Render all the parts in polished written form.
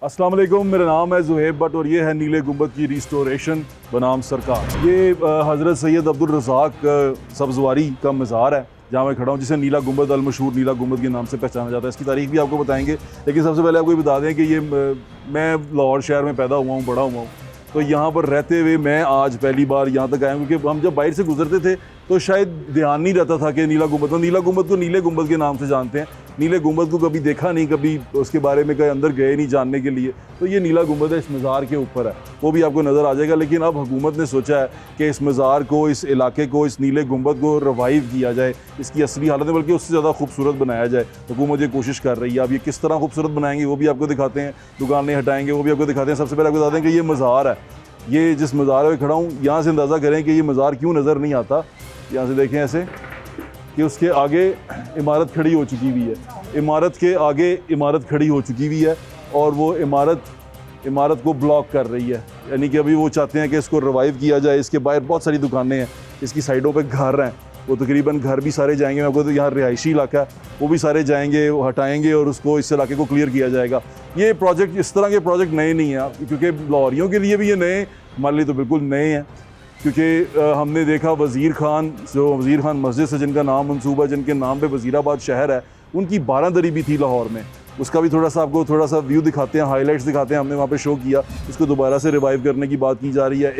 अस्सलाम वालेकुम, मेरा नाम है ज़ुहैब भट्ट और ये है नीले गुंबद की रिस्टोरेशन बनाम सरकार। ये हज़रत सैयद अब्दुल रज़ाक सब्ज़वारी का मज़ार है जहाँ मैं खड़ा हूँ, जिसे नीला गुंबद अल मशहूर नीला गुंबद के नाम से पहचाना जाता है। इसकी तारीख भी आपको बताएंगे, लेकिन सबसे पहले आपको ये बता दें कि ये मैं लाहौर शहर में पैदा हुआ हूँ, बड़ा हुआ हूँ, तो यहाँ पर रहते हुए मैं आज पहली बार यहाँ तक आया हूँ, क्योंकि हम जब बाहर से गुजरते थे तो शायद ध्यान नहीं रहता था कि नीला गुंबद को नीले गुंबद के नाम से जानते हैं। नीले गुंबद को कभी देखा नहीं, कभी उसके बारे में कहीं अंदर गए नहीं जानने के लिए। तो ये नीला गुंबद है, इस मज़ार के ऊपर है, वो भी आपको नज़र आ जाएगा। लेकिन अब हुकूमत ने सोचा है कि इस मज़ार को, इस इलाके को, इस नीले गुंबद को रिवाइव किया जाए, इसकी असली हालत में बल्कि उससे ज़्यादा खूबसूरत बनाया जाए। हुकूमत ये कोशिश कर रही है। अब ये किस तरह खूबसूरत बनाएंगे वो भी आपको दिखाते हैं, दुकानें हटाएंगे वो भी आपको दिखाते हैं। सबसे पहले आपको बता दें कि ये मज़ार है, ये जिस मज़ार में खड़ा हूँ यहाँ से अंदाज़ा करें कि ये मज़ार क्यों नज़र नहीं आता। यहाँ से देखें ऐसे कि उसके आगे इमारत खड़ी हो चुकी हुई है, इमारत के आगे इमारत खड़ी हो चुकी हुई है और वो इमारत को ब्लॉक कर रही है। यानी कि अभी वो चाहते हैं कि इसको रिवाइव किया जाए। इसके बाहर बहुत सारी दुकानें हैं, इसकी साइडों पे घर हैं, वो तकरीबन घर भी सारे जाएंगे। आपको तो यहाँ रिहायशी इलाका है, वो भी सारे जाएंगे, वो हटाएंगे और उसको इस इलाके को क्लियर किया जाएगा। ये प्रोजेक्ट, इस तरह के प्रोजेक्ट नए नहीं हैं, क्योंकि लाहौरियों के लिए भी ये नए, हमारे लिए तो बिल्कुल नए हैं। क्योंकि हमने देखा वज़ीर ख़ान मस्जिद से जिनका नाम मंसूबा, जिनके नाम पे वज़ीराबाद शहर है, उनकी 12 दरी भी थी लाहौर में। उसका भी आपको थोड़ा सा व्यू दिखाते हैं, हाइलाइट्स दिखाते हैं, हमने वहाँ पे शो किया। इसको दोबारा से रिवाइव करने की बात की जा रही है।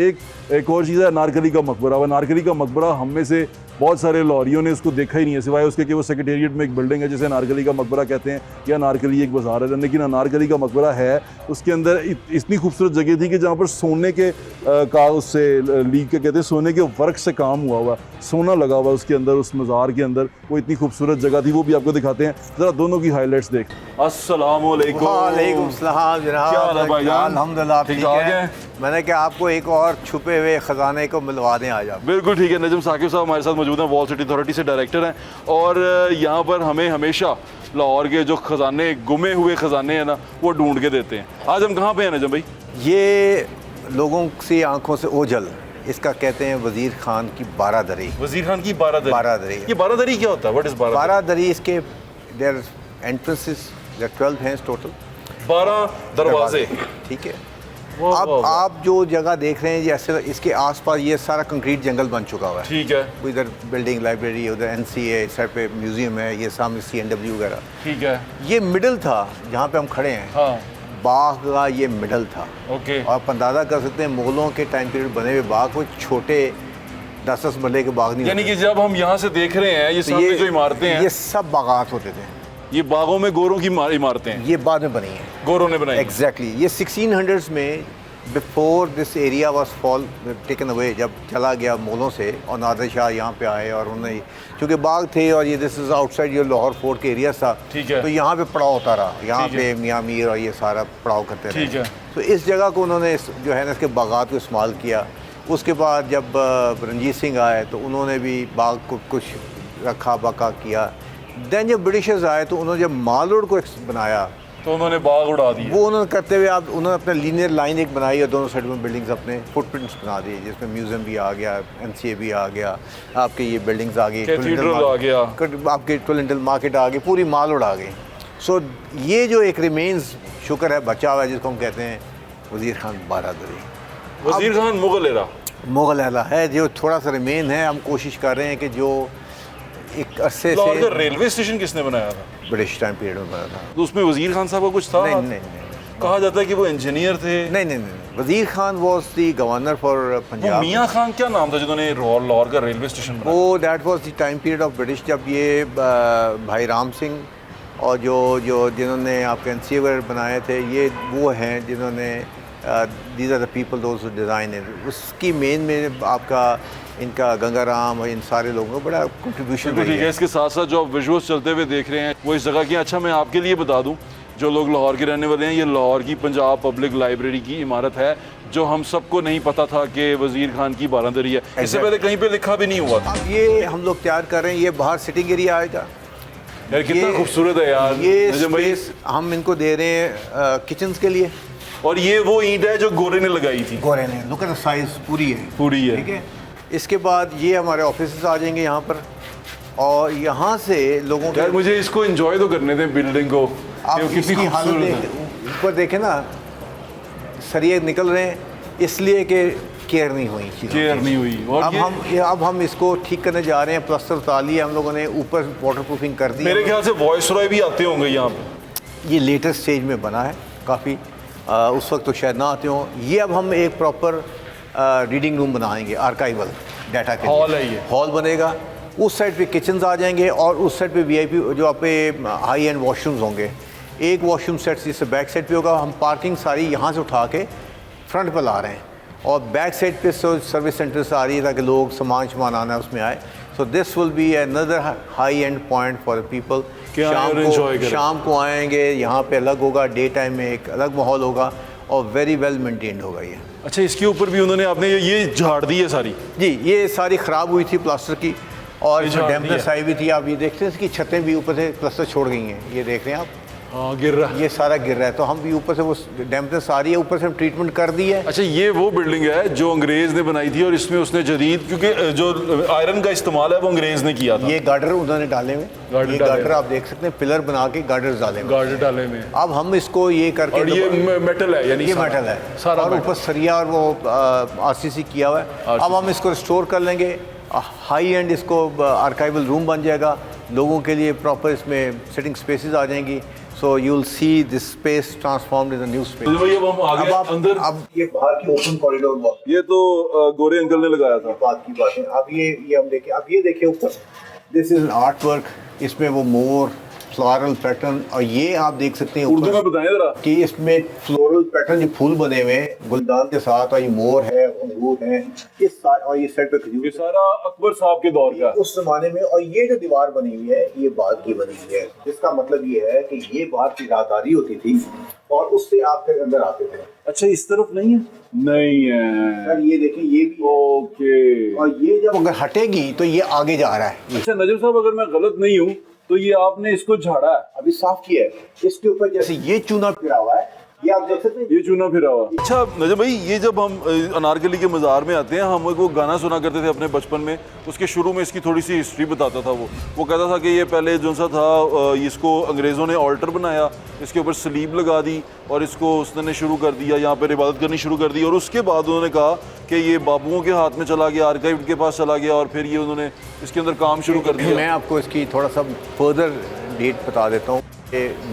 एक और चीज़ है अनारकली का मकबरा। वह अनारकली का मकबरा हम में से बहुत सारे लाहौरियों ने उसको देखा ही नहीं है, सिवाय उसके कि वो सेक्रेटेरिएट में एक बिल्डिंग है जिसे अनारकली का मकबरा कहते हैं, या अनारकली एक बाज़ार है। लेकिन अनारकली का मकबरा है, उसके अंदर इतनी खूबसूरत जगह थी कि जहाँ पर सोने के का उससे लीक के कहते हैं, सोने के वर्क से काम हुआ हुआ, सोना लगा हुआ उसके अंदर, उस मज़ार के अंदर। वो इतनी खूबसूरत जगह थी, वो भी आपको दिखाते हैं। ज़रा दोनों की हाईलाइट्स देख। अस्सलाम वालेकुम। वालेकुम सलाम जनाब, क्या हाल है भाईजान? अल्हम्दुलिल्लाह ठीक है। मैंने कहा आपको एक और छुपे हुए ख़जाने को मिलवा दें आज आप। बिल्कुल ठीक है। नजम साकिब साहब हमारे साथ मौजूद हैं, वॉल सिटी अथॉरिटी से डायरेक्टर हैं, और यहाँ पर हमें हमेशा लाहौर के जो ख़जाने, गुमे हुए ख़जाने हैं ना, वो ढूंढ के देते हैं। आज हम कहाँ पे हैं नजम भाई? ये लोगों से आंखों से ओझल, इसका कहते हैं वज़ीर खान की 12 दरी। वज़ीर खान की 12 दरी। ये 12 दरी क्या होता है? व्हाट इज 12 दरी? इसके देयर एंट्रेंसेस 12 हैं टोटल, 12 दरवाजे। ठीक है। अब आप जो जगह देख रहे हैं, जैसे इसके आसपास ये सारा कंक्रीट जंगल बन चुका हुआ है। ठीक है। इधर बिल्डिंग, लाइब्रेरी, उधर NCA, इस साइड पे म्यूजियम है, ये सामने CNW वगैरह। ठीक है। ये मिडल था जहाँ पे हम खड़े हैं। हाँ। बाग का ये मिडल था। ओके। और आप अंदाज़ा कर सकते हैं मुगलों के टाइम पीरियड बने हुए बाग, कोई छोटे 10-10 मरले के बाग नहीं। यानी कि जब हम यहाँ से देख रहे हैं, ये सामने जो इमारतें हैं, ये सब बागात होते थे। ये बागों में गोरों की इमारतें हैं, ये बाद में बनी हैं, गोरों ने बनाई। एग्जैक्टली। ये 1600s में, before this area was fall taken away, जब चला गया मुगलों से और नादिर शाह यहाँ पे आए और उन्होंने, क्योंकि बाग थे और ये दिस इज आउटसाइड ये लाहौर फोर्ट के एरिया था, तो यहाँ पे पड़ाव होता रहा, यहाँ पे मियाँ मीर और ये सारा पड़ाव करते रहे। तो इस जगह को उन्होंने जो है ना इसके बागात को इस्तेमाल किया। उसके बाद जब रंजीत सिंह आए तो उन्होंने भी बाग को कुछ रखा बका किया। दैन जब ब्रिटिशर्स आए तो उन्होंने जब माल रोड को बनाया तो उन्होंने बाग उड़ा दिए। वो उन्होंने करते हुए उन्होंने अपना लीनियर लाइन एक बनाई और दोनों साइड में बिल्डिंग्स अपने फुटप्रिंट्स बना दिए, जिसमें म्यूजियम भी आ गया, NCA भी आ गया, आपके ये बिल्डिंग्स आ गई, कैथीड्रल आ गया, आपके ट्विलिंटल मार्केट आ गई, पूरी माल रोड आ गई। सो ये जो एक रिमेन्स शुक्र है बचा हुआ है, जिसको हम कहते हैं वज़ीर खान 12 दरी। वज़ीर खान मुगल एरा है, जो थोड़ा सा रिमेन है। हम कोशिश कर रहे हैं कि जो एक अरसे से रेलवे स्टेशन किसने बनाया था? ब्रिटिश टाइम पीरियड में बना था। तो उसमें वज़ीर खान साहब का कुछ था? नहीं। कहा जाता है कि वो इंजीनियर थे। नहीं। वज़ीर Khan was the governor for Punjab. मियाँ खान क्या नाम था जिन्होंने लाहौर का रेलवे स्टेशन बनाया? वो that was the time period of British, जब ये भाई राम सिंह और जो जिन्होंने आपके NCA वगैरह बनाए थे, ये वो हैं जिन्होंने these are the people those who design it. उसकी मेन में आपका इनका गंगाराम और इन सारे लोगों को बड़ा कंट्रीब्यूशन ठीक है। इसके साथ साथ जो आप विजुअल्स चलते हुए देख रहे हैं वो इस जगह की, अच्छा मैं आपके लिए बता दूं, जो लोग लाहौर के रहने वाले हैं, ये लाहौर की पंजाब पब्लिक लाइब्रेरी की इमारत है, जो हम सबको नहीं पता था कि वज़ीर खान की 12 दरी है। इससे पहले कहीं पे लिखा भी नहीं हुआ था। अब ये हम लोग तैयार कर रहे हैं, ये बाहर सिटिंग एरिया आएगा यार, कितना खूबसूरत है यार। ये स्पेस हम इनको दे रहे हैं किचन्स के लिए। और ये वो ईंट है जो गोरे ने लगाई थी। गोरे ने, लुक एट द साइज, पूरी है। ठीक है। इसके बाद ये हमारे ऑफिस आ जाएंगे यहाँ पर, और यहाँ से लोगों के, मुझे इसको एंजॉय तो करने दें बिल्डिंग को। आप कितनी हालत ऊपर देखें ना सरिये निकल रहे हैं इसलिए कि केयर नहीं हुई चीज़ों केयर की। नहीं हुई। और अब हम इसको ठीक करने जा रहे हैं, प्लास्टर उतार लिया हम लोगों ने, ऊपर वाटर प्रूफिंग कर दी। मेरे ख्याल से वॉइसरॉय भी आते होंगे यहाँ पे। ये लेटेस्ट स्टेज में बना है काफ़ी, उस वक्त तो शायद ना आते हों। ये अब हम एक प्रॉपर रीडिंग रूम बनाएंगे, आर्काइवल डाटा के हॉल है ये, हॉल बनेगा। उस साइड पे किचन्स आ जाएंगे और उस साइड पे वीआईपी जो आप पे हाई एंड वॉशरूम्स होंगे। एक वॉशरूम सेट जिससे बैक साइड पे होगा, हम पार्किंग सारी यहाँ से उठा के फ्रंट पर ला रहे हैं और बैक साइड पे सर्विस सेंटर से आ रही है ताकि लोग सामान आना है उसमें आए। So this will be another high and point for the people. शाम को आएंगे, यहाँ पे अलग होगा, डे टाइम में एक अलग माहौल होगा और वेरी वेल मेंटेन्ड होगा ये। अच्छा, इसके ऊपर भी उन्होंने आपने ये झाड़ दी है सारी? जी, ये सारी ख़राब हुई थी प्लास्टर की और इसमें डैम्पनेस आई हुई थी। आप ये देखते हैं इसकी छतें भी ऊपर से प्लास्टर छोड़ गई हैं, ये देख रहे हैं आप। हाँ, गिर रहा है, ये सारा गिर रहा है। तो हम भी ऊपर से वो डैम्पनेस आ रही है, ऊपर से हम ट्रीटमेंट कर दी है। अच्छा, ये वो बिल्डिंग है जो अंग्रेज़ ने बनाई थी और इसमें उसने जदीद, क्योंकि जो आयरन का इस्तेमाल है वो अंग्रेज़ ने किया था। ये गार्डर उन्होंने डाले हुए, ये गार्डर आप देख सकते हैं, पिलर बना के गार्डर डाले में। अब हम इसको ये करके, और ये मेटल है, यानी ये मेटल है सारा, और ऊपर सरिया और वो आरसीसी किया हुआ है। अब हम इसको रिस्टोर कर लेंगे, हाई एंड इसको आर्काइवल रूम बन जाएगा, लोगों के लिए प्रॉपर इसमें सिटिंग स्पेसेस आ जाएंगी। So you'll see this space transformed in a new space. अब हम आगे अंदर, अब ये बाहर की ओपन कॉरिडोर वॉल, ये तो गोरे अंकल ने लगाया था। बात की बात है। अब ये हम देखें, अब ये देखिए ऊपर, this is an art work. इसमें वो मोर फ्लोरल पैटर्न, और ये आप देख सकते हैं उर्दू में बताएं जरा कि इसमें फ्लोरल पैटर्न जो फूल बने हुए हैं गुलदान के साथ, और ये मोर है, अंगूर है, और ये साइड पे खजूर। ये सारा अकबर साहब के दौर का उस जमाने में। और ये जो दीवार बनी हुई है ये बाद की बनी हुई है, जिसका मतलब ये है कि ये बाहर की राहदारी होती थी और उससे आप फिर अंदर आते थे। अच्छा, इस तरफ नहीं है? नहीं है सर, ये देखिए, ये भी ओके। और ये जब अगर हटेगी तो ये आगे जा रहा है। अच्छा नजर साहब, अगर मैं गलत नहीं हूँ तो ये आपने इसको झाड़ा है, अभी साफ किया है। इसके ऊपर जैसे ये चूना फिरा हुआ है, ये आप देख सकते हैं, ये चूना फिरा हुआ। अच्छा नजर भाई, ये जब हम अनारकली के मज़ार में आते हैं, हम वो गाना सुना करते थे अपने बचपन में, उसके शुरू में इसकी थोड़ी सी हिस्ट्री बताता था। वो कहता था कि ये पहले जो सा था, इसको अंग्रेज़ों ने ऑल्टर बनाया, इसके ऊपर सलीब लगा दी और इसको उसने शुरू कर दिया, यहाँ पर इबादत करनी शुरू कर दी। और उसके बाद उन्होंने कहा कि ये बाबुओं के हाथ में चला गया, आर्काइव के पास चला गया, और फिर ये उन्होंने इसके अंदर काम शुरू कर दिया। मैं आपको इसकी थोड़ा सा फर्दर डेट बता देता हूँ।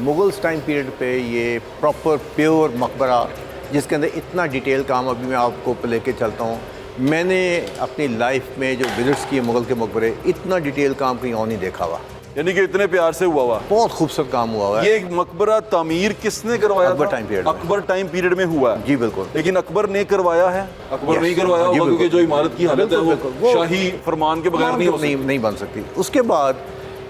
मुगल्स टाइम पीरियड पे ये प्रॉपर प्योर मकबरा, जिसके अंदर इतना डिटेल काम अभी मैं आपको लेके चलता हूँ। मैंने अपनी लाइफ में जो विजिट्स किए मुगल के मकबरे, इतना डिटेल काम कहीं और नहीं देखा हुआ, यानी कि इतने प्यार से हुआ हुआ, बहुत खूबसूरत काम हुआ हुआ है। ये मकबरा तामीर किसने करवाया? अकबर टाइम पीरियड में। अकबर टाइम पीरियड में हुआ है। जी बिल्कुल। लेकिन अकबर ने करवाया है? अकबर नहीं करवाया होगा, क्योंकि जो इमारत की हालत है वो शाही फरमान के बगैर नहीं बन सकती। उसके बाद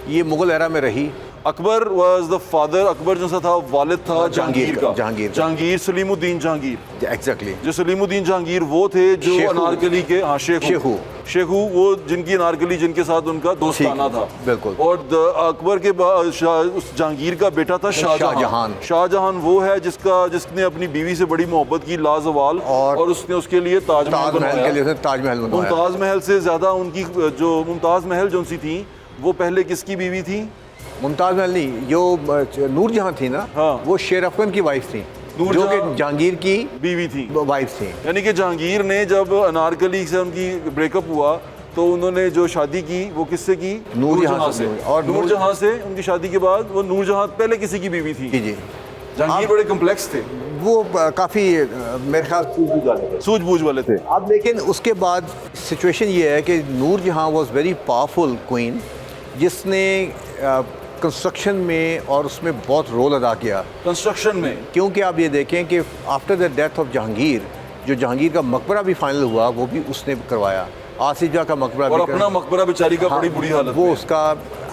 ये मुगल एरा में रही। Akbar was the father, Akbar जो सा था वालिद था जहांगीर का। जहांगीर सलीमुद्दीन जहांगीर, एग्जैक्टली। जो सलीमुद्दीन जहांगीर वो थे जो अनारकली के, हाँ, शेखू वो जिनकी अनारकली, जिनके साथ उनका दोस्ताना था। बिल्कुल। और अकबर के बाद उस जहांगीर का बेटा था शाहजहां। शाहजहां वो है जिसने अपनी बीवी से बड़ी मोहब्बत की, लाजवाल, और उसने उसके लिए ताजमहल बनवाया। मुमताज महल से ज्यादा उनकी जो मुमताज महल जो सी थी, वो पहले किसकी बीवी थी? मुमताज महल नहीं, जो नूरजहां थी ना, हाँ, वो शेर अफगन की वाइफ थी, जो कि जहांगीर की बीवी थी, वाइफ थी। यानी कि जहांगीर ने जब अनारकली से उनकी ब्रेकअप हुआ तो उन्होंने जो शादी की वो किससे की? नूरजहां से। और नूरजहां से उनकी शादी के बाद वो नूरजहां पहले किसी की बीवी थी? जी। जहांगीर बड़े कम्प्लेक्स थे, वो काफ़ी मेरे ख्याल सूझबूझ वाले थे। अब लेकिन उसके बाद सिचुएशन ये है कि Nur Jahan was very powerful queen, जिसने कंस्ट्रक्शन में और उसमें बहुत रोल अदा किया कंस्ट्रक्शन में। क्योंकि आप ये देखें कि after the death of Jahangir, जो जहांगीर का मकबरा भी फाइनल हुआ, वो भी उसने करवाया। आसिफ जाह का मकबरा और भी अपना मकबरा बेचारी का बड़ी बुरी हालत वो उसका,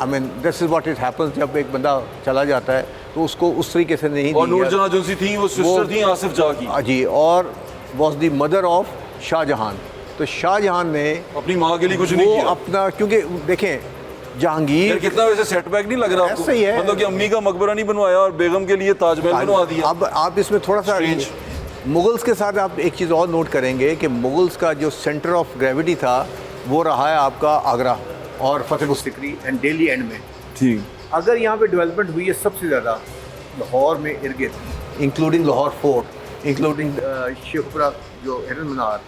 I mean this is what it happens, जब एक बंदा चला जाता है तो उसको उस तरीके से नहीं। और नूरजहां जो सी थी वो सिस्टर थी आसिफ जाह की। जी, और was the mother of Shah Jahan. तो शाहजहां ने अपनी माँ के लिए कुछ नहीं किया अपना, क्योंकि देखें जहांगीर कितना वैसे सेटबैक नहीं लग रहा आपको? ऐसा ही है, मतलब कि अम्मी का मकबरा नहीं बनवाया और बेगम के लिए ताजमहल बनवा दिया। अब आप इसमें थोड़ा सा मुगल्स के साथ आप एक चीज़ और नोट करेंगे कि मुगल्स का जो सेंटर ऑफ ग्रेविटी था वो रहा है आपका आगरा और फतेहपुर सिकरी एंड दिल्ली एंड में। ठीक। अगर यहाँ पे डेवलपमेंट हुई है सबसे ज़्यादा लाहौर में इर्द गिर्द, including Lahore fort, including Sheikhpura जो हिरन मीनार,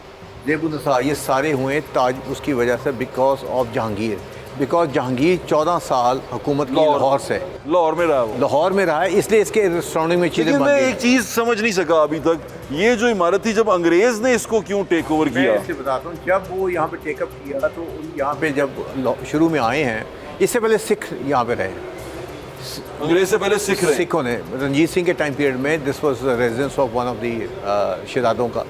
जेबुल नसार, ये सारे हुए ताज उसकी वजह से because of Jahangir. Because Jahangir 14 साल हुकूमत की लाहौर से, लाहौर में रहा वो, लाहौर में रहा है, इसलिए इसके सराउंडिंग में चीज़ें लेकिन बन मैं गई। एक चीज़ समझ नहीं सका अभी तक, ये जो इमारत थी जब अंग्रेज़ ने इसको क्यों टेक ओवर मैं किया? इससे बताता हूँ, जब वो यहाँ पे टेकअप किया तो यहाँ पे जब शुरू में आए हैं, इससे पहले सिख यहाँ पे रहे, अंग्रेज़ से पहले सिख रहे। सिखों ने रंजीत सिंह के टाइम पीरियड में this was residence of one of the शहजादों का।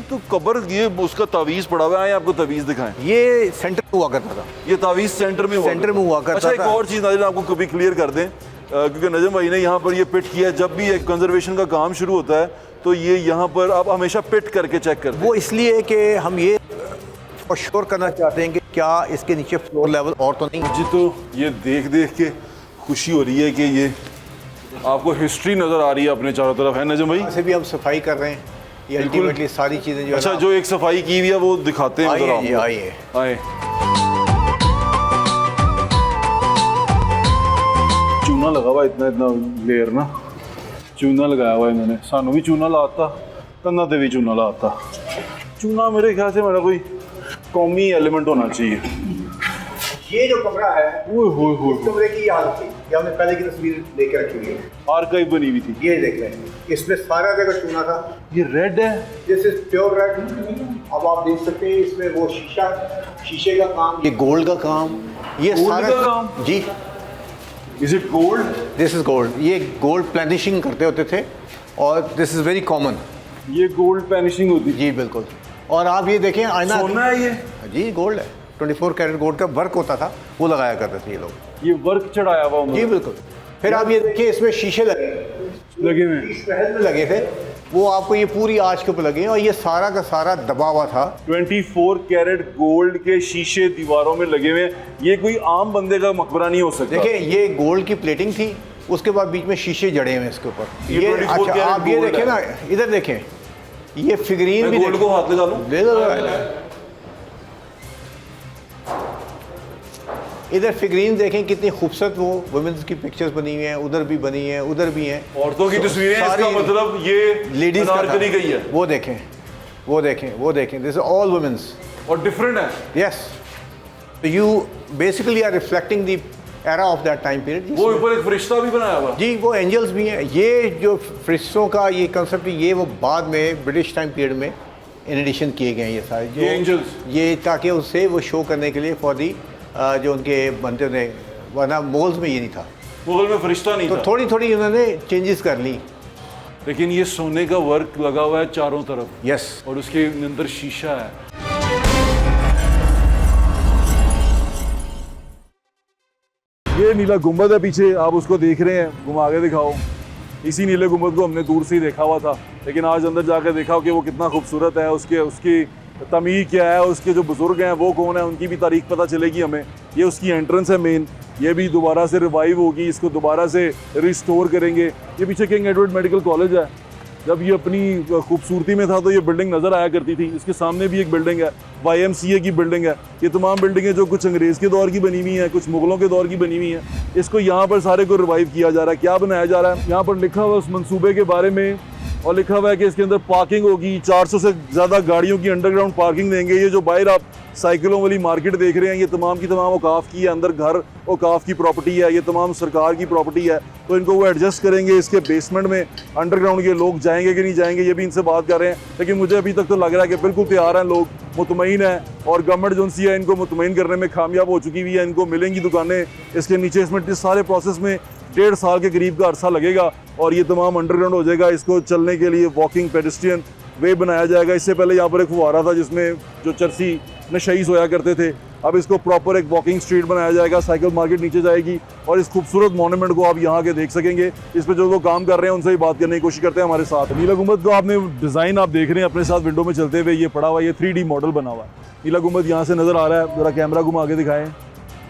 तो कब्र ये उसका तावीज़ पड़ा हुआ है, आपको तावीज़ दिखाएं। ये सेंटर में हुआ करता था, ये तावीज़ सेंटर में हुआ करता अच्छा, एक था। और चीज़ नाज़रीन आपको कभी क्लियर कर दें, क्योंकि नजम भाई ने यहाँ पर ये पिट किया है, जब भी एक कंजर्वेशन का काम शुरू होता है तो ये यहाँ पर आप हमेशा पिट करके चेक करते हैं। वो इसलिए कि हम ये श्योर करना चाहते हैं कि क्या इसके नीचे फ्लोर लेवल और तो नहीं। जी, तो ये देख देख के खुशी हो रही है कि ये आपको हिस्ट्री नज़र आ रही है अपने चारों तरफ, है नजम भाई? यहाँ से भी हम सफाई कर रहे हैं, ये बिल्कुल। अल्टीमेटली सारी चीज़ें जो है अच्छा, ना- जो एक सफाई की हुई है वो दिखाते हैं। आइए ज़रा जी, आपको। आइए। आए, चूना लगा हुआ इतना इतना लेयर ना, चूना लगाया हुआ इन्होंने, सानू भी चूना लाता, कन्ना ते भी चूना लाता। चूना मेरे ख्याल से मेरा कोई कौमी एलिमेंट होना चाहिए। ये जो कमरा है, ओए होए होए, कमरे की हालत थी, ये हमने पहले की तस्वीर लेकर रखी हुई है, आर्काइव बनी हुई थी। ये देख लें, इसमें सारा जगह चूना था, ये रेड है, दिस इज प्योर रेड। अब आप देख सकते हैं इसमें वो शीशे का काम, ये गोल्ड का काम, ये गोल्ड सारा का काम? जी, is it gold? This is gold. ये गोल्ड प्लैनिशिंग करते होते थे और दिस इज वेरी कॉमन। ये गोल्ड पैनिशिंग होती थी। जी बिल्कुल। और आप ये देखें आईना, सोना है ये? जी गोल्ड है, 24 कैरेट गोल्ड का वर्क होता था, वो लगाया करते थे ये लोग। ये वर्क चढ़ाया हुआ जी बिल्कुल। फिर आप ये देखिए इसमें शीशे लगे हुए इस महल में लगे थे, वो आपको ये पूरी आँच के ऊपर लगे हैं और ये सारा का सारा दबा हुआ था। 24 कैरेट गोल्ड के शीशे दीवारों में लगे हुए हैं। ये कोई आम बंदे का मकबरा नहीं हो सकता। देखिए ये गोल्ड की प्लेटिंग थी, उसके बाद बीच में शीशे जड़े हुए हैं इसके ऊपर। ये 24 अच्छा, कैरेट आप ये गोल्ड देखें है। ना, इधर देखें, ये फिगरीन मैं भी गोल्ड को हाथ लगा लूं? ले लो। इधर फिगरीन देखें कितनी खूबसूरत, वो वुमेन्स की पिक्चर्स बनी हुई हैं, उधर भी बनी हैं, उधर भी हैं, औरतों की तस्वीरें, इसका मतलब ये लेडीज का अनारकली गई है। वो देखें, वो देखें, वो देखें, दिस ऑल वुमेन्स। और डिफरेंट है। Yes, you basically are reflecting the era of that time period. वो ऊपर एक फरिश्ता भी बनाया हुआ। जी, वो एंजल्स भी हैं। ये जो फरिश्तों का ये कंसेप्ट, ये वो बाद में ब्रिटिश टाइम पीरियड में इन एडिशन किए गए हैं ये सारे, जो ये एंजल्स, ये ताकि उससे वो शो करने के लिए फॉर दी जो उनके बनते थे, वरना मोल्स में ये नहीं था, मुगल में फरिश्ता नहीं तो था। थोड़ी थोड़ी उन्होंने चेंजेस कर ली। लेकिन ये सोने का वर्क लगा हुआ है चारों तरफ, यस, और उसके अंदर शीशा है। ये नीला गुंबद है पीछे, आप उसको देख रहे हैं, घुमा के दिखाओ। इसी नीले गुंबद को हमने दूर से ही देखा हुआ था, लेकिन आज अंदर जाकर देखा कि वो कितना खूबसूरत है, उसकी तमीर क्या है, उसके जो बुज़ुर्ग हैं वो कौन है, उनकी भी तारीख पता चलेगी हमें। ये उसकी एंट्रेंस है मेन, ये भी दोबारा से रिवाइव होगी, इसको दोबारा से रिस्टोर करेंगे। ये पीछे किंग एडवर्ड मेडिकल कॉलेज है, जब ये अपनी खूबसूरती में था तो ये बिल्डिंग नज़र आया करती थी। इसके सामने भी एक बिल्डिंग है, YMCA की बिल्डिंग है। ये तमाम बिल्डिंगें जो कुछ अंग्रेज़ के दौर की बनी हुई हैं, कुछ मुगलों के दौर की बनी हुई हैं, इसको यहाँ पर सारे को रिवाइव किया जा रहा है। क्या बनाया जा रहा है, यहाँ पर लिखा हुआ है उस मंसूबे के बारे में, और लिखा हुआ है कि इसके अंदर पार्किंग होगी, 400 से ज़्यादा गाड़ियों की अंडरग्राउंड पार्किंग देंगे। ये जो बाहर आप साइकिलों वाली मार्केट देख रहे हैं, ये तमाम की तमाम औकाफ की है, अंदर घर औकाफ की प्रॉपर्टी है, ये तमाम सरकार की प्रॉपर्टी है। तो इनको वो एडजस्ट करेंगे, इसके बेसमेंट में अंडरग्राउंड के लोग जाएंगे कि नहीं जाएंगे, ये भी इनसे बात कर रहे हैं। लेकिन मुझे अभी तक तो लग रहा है कि बिल्कुल तैयार हैं लोग, मुतमईन है, और गवर्नमेंट जो सी है इनको मुतमईन करने में कामयाब हो चुकी हुई है। इनको मिलेंगी दुकानें इसके नीचे। इसमें इस सारे प्रोसेस में 1.5 साल के करीब का अरसा लगेगा और ये तमाम अंडरग्राउंड हो जाएगा। इसको चलने के लिए वॉकिंग पेडेस्ट्रियन वे बनाया जाएगा। इससे पहले यहाँ पर एक फुवारा था जिसमें जो चरसी नशई सोया करते थे, अब इसको प्रॉपर एक वॉकिंग स्ट्रीट बनाया जाएगा। साइकिल मार्केट नीचे जाएगी और इस खूबसूरत मॉन्यूमेंट को आप यहाँ के देख सकेंगे। इस पर जो लोग काम कर रहे हैं उनसे भी बात करने की कोशिश करते हैं हमारे साथ। नीला गुंबद को आपने डिज़ाइन आप देख रहे हैं अपने साथ विंडो में चलते हुए, ये पड़ा हुआ, ये 3D मॉडल बना हुआ है। नीला गुंबद यहाँ से नज़र आ रहा है, ज़रा कैमरा घुमा के दिखाएं।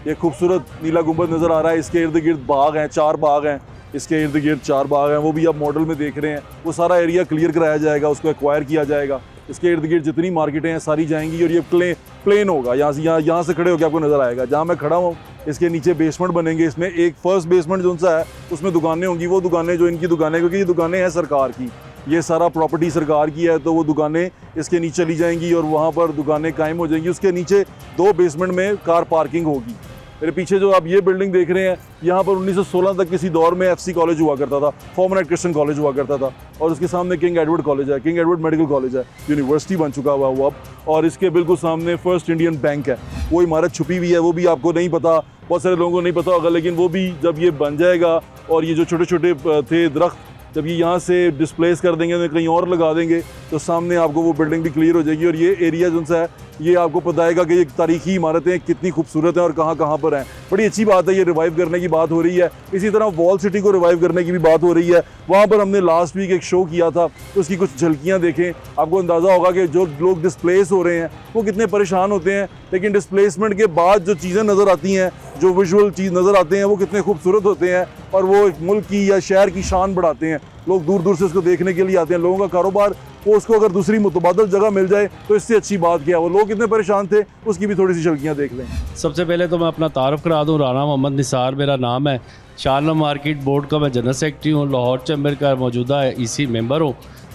ये खूबसूरत नीला गुंबद नज़र आ रहा है। इसके इर्द गिर्द बाग हैं, 4 बाग हैं, इसके इर्द गिर्द 4 बाग हैं, वो भी आप मॉडल में देख रहे हैं। वो सारा एरिया क्लियर कराया जाएगा, उसको एक्वायर किया जाएगा। इसके इर्द गिर्द जितनी मार्केटें हैं सारी जाएंगी और ये प्लेन होगा। यहाँ से खड़े होकर आपको नज़र आएगा। जहाँ मैं खड़ा हूँ इसके नीचे बेसमेंट बनेंगे, इसमें एक फर्स्ट बेसमेंट जो सा है उसमें दुकानें होंगी, वो दुकानें जो इनकी दुकानें, क्योंकि ये दुकानें हैं सरकार की, ये सारा प्रॉपर्टी सरकार की है, तो वो दुकानें इसके नीचे चली जाएंगी और वहाँ पर दुकानें कायम हो जाएंगी। उसके नीचे 2 बेसमेंट में कार पार्किंग होगी। मेरे पीछे जो आप ये बिल्डिंग देख रहे हैं, यहाँ पर 1916 तक किसी दौर में FC कॉलेज हुआ करता था, फॉर्मनेट क्रिश्चियन कॉलेज हुआ करता था, और उसके सामने किंग एडवर्ड कॉलेज है, किंग एडवर्ड मेडिकल कॉलेज है, यूनिवर्सिटी बन चुका हुआ वो अब, और इसके बिल्कुल सामने फर्स्ट इंडियन बैंक है। वो इमारत छुपी हुई है, वो भी आपको नहीं पता, बहुत सारे लोगों को नहीं पता होगा, लेकिन वो भी जब ये बन जाएगा और ये जो छोटे छोटे थे दरख्त जब ये यहाँ से डिस्प्लेस कर देंगे तो कहीं और लगा देंगे, तो सामने आपको वो बिल्डिंग भी क्लियर हो जाएगी। और ये एरिया जो सा है ये आपको बताएगा कि ये तारीखी इमारतें कितनी खूबसूरत हैं और कहाँ कहाँ पर हैं। बड़ी अच्छी बात है, ये रिवाइव करने की बात हो रही है। इसी तरह वॉल सिटी को रिवाइव करने की भी बात हो रही है। वहाँ पर हमने लास्ट वीक एक शो किया था, तो उसकी कुछ झलकियाँ देखें, आपको अंदाज़ा होगा कि जो लोग डिस्प्लेस हो रहे हैं वो कितने परेशान होते हैं, लेकिन डिस्प्लेसमेंट के बाद जो चीज़ें नज़र आती हैं, जो विजुअल चीज़ नज़र आते हैं, वो कितने खूबसूरत होते हैं और वो एक मुल्क की या शहर की शान बढ़ाते हैं। लोग दूर दूर से उसको देखने के लिए आते हैं। लोगों का कारोबार वो उसको अगर दूसरी मुतबादल जगह मिल जाए तो इससे अच्छी बात क्या। वो लोग कितने परेशान थे, उसकी भी थोड़ी सी झलकियाँ देख लें। सबसे पहले तो मैं अपना तारुफ करा दूं, राना मोहम्मद निसार मेरा नाम है। शालम मार्केट बोर्ड का मैं जनरल सेक्रेटरी हूँ, लाहौर चैम्बर का मौजूदा EC मेंबर हूँ।